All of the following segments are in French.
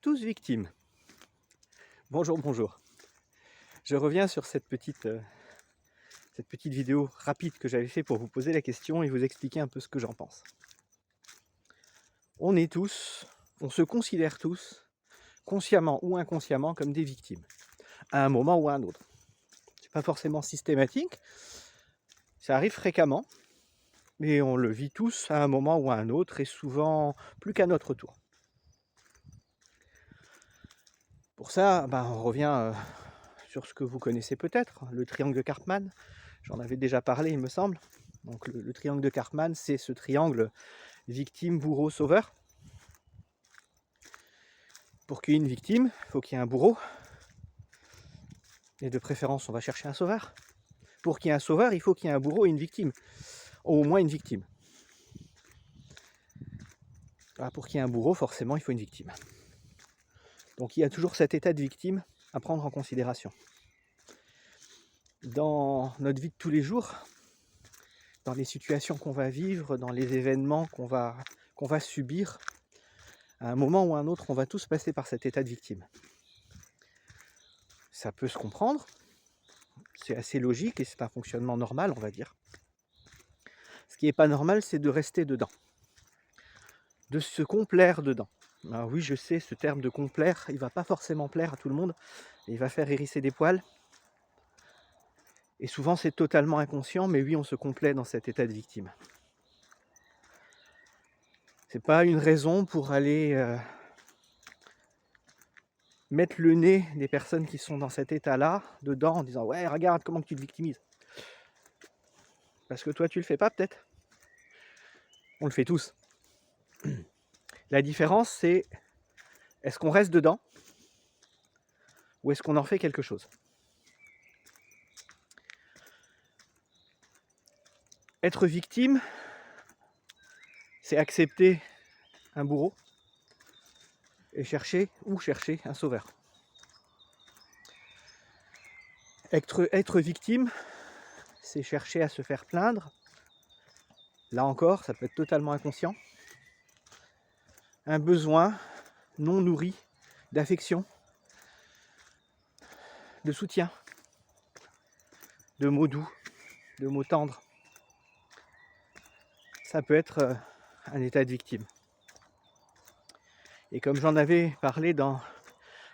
tous victimes. Bonjour, bonjour. Je reviens sur cette petite vidéo rapide que j'avais fait pour vous poser la question et vous expliquer un peu ce que j'en pense. On se considère tous, consciemment ou inconsciemment, comme des victimes, à un moment ou à un autre. C'est pas forcément systématique, ça arrive fréquemment, mais on le vit tous à un moment ou à un autre et souvent plus qu'à notre tour. Pour ça, on revient sur ce que vous connaissez peut-être, le triangle de Karpman. J'en avais déjà parlé, il me semble. Donc le triangle de Karpman, c'est ce triangle victime, bourreau, sauveur. Pour qu'il y ait une victime, il faut qu'il y ait un bourreau. Et de préférence, on va chercher un sauveur. Pour qu'il y ait un sauveur, il faut qu'il y ait un bourreau et une victime. Au moins une victime. Pour qu'il y ait un bourreau, forcément, il faut une victime. Donc il y a toujours cet état de victime à prendre en considération. Dans notre vie de tous les jours, dans les situations qu'on va vivre, dans les événements qu'on va subir, à un moment ou à un autre, on va tous passer par cet état de victime. Ça peut se comprendre, c'est assez logique et c'est un fonctionnement normal, on va dire. Ce qui n'est pas normal, c'est de rester dedans, de se complaire dedans. Alors oui, je sais, ce terme de complaire, il ne va pas forcément plaire à tout le monde, il va faire hérisser des poils. Et souvent, c'est totalement inconscient, mais oui, on se complaît dans cet état de victime. C'est pas une raison pour aller mettre le nez des personnes qui sont dans cet état-là dedans en disant « Ouais, regarde comment tu te victimises ». Parce que toi, tu le fais pas peut-être. On le fait tous. La différence, c'est est-ce qu'on reste dedans ou est-ce qu'on en fait quelque chose? Être victime, c'est accepter un bourreau et chercher un sauveur. Être victime, c'est chercher à se faire plaindre. Là encore, ça peut être totalement inconscient. Un besoin non nourri d'affection, de soutien, de mots doux, de mots tendres. Ça peut être un état de victime. Et comme j'en avais parlé dans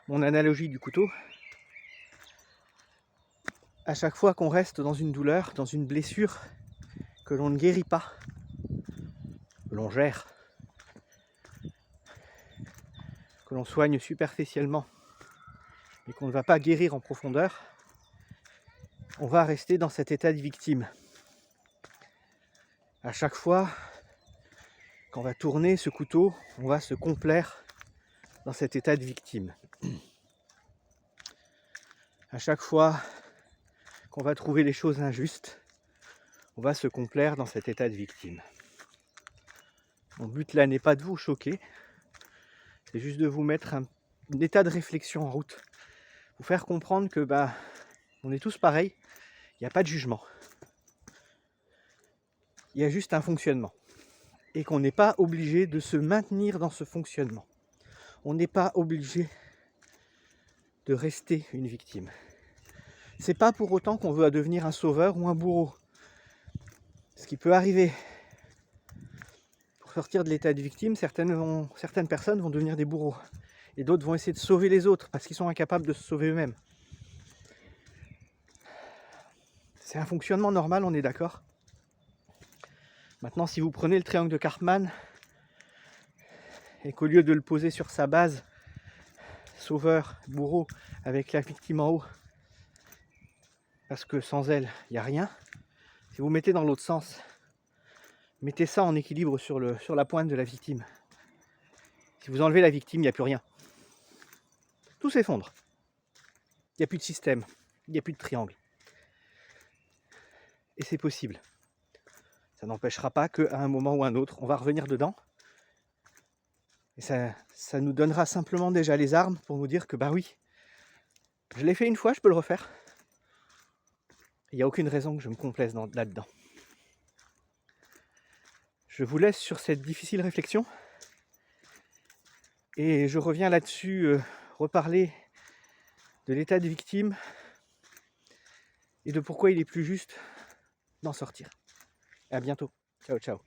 mon analogie du couteau, à chaque fois qu'on reste dans une douleur, dans une blessure que l'on ne guérit pas, que l'on gère, que l'on soigne superficiellement, mais qu'on ne va pas guérir en profondeur, on va rester dans cet état de victime. À chaque fois qu'on va tourner ce couteau, on va se complaire dans cet état de victime. À chaque fois qu'on va trouver les choses injustes, on va se complaire dans cet état de victime. Mon but là n'est pas de vous choquer, c'est juste de vous mettre un état de réflexion en route, vous faire comprendre que on est tous pareils, il n'y a pas de jugement. Il y a juste un fonctionnement. Et qu'on n'est pas obligé de se maintenir dans ce fonctionnement. On n'est pas obligé de rester une victime. C'est pas pour autant qu'on veut devenir un sauveur ou un bourreau. Ce qui peut arriver. Pour sortir de l'état de victime, certaines personnes vont devenir des bourreaux. Et d'autres vont essayer de sauver les autres parce qu'ils sont incapables de se sauver eux-mêmes. C'est un fonctionnement normal, on est d'accord. Maintenant, si vous prenez le triangle de Karpman et qu'au lieu de le poser sur sa base, sauveur, bourreau, avec la victime en haut, parce que sans elle, il n'y a rien, si vous mettez dans l'autre sens, mettez ça en équilibre sur la pointe de la victime. Si vous enlevez la victime, il n'y a plus rien. Tout s'effondre. Il n'y a plus de système, il n'y a plus de triangle. Et c'est possible. Ça n'empêchera pas qu'à un moment ou un autre, on va revenir dedans. Et ça nous donnera simplement déjà les armes pour nous dire que oui, je l'ai fait une fois, je peux le refaire. Il n'y a aucune raison que je me complaise là-dedans. Je vous laisse sur cette difficile réflexion. Et je reviens là-dessus, reparler de l'état des victimes et de pourquoi il est plus juste d'en sortir. À bientôt. Ciao, ciao.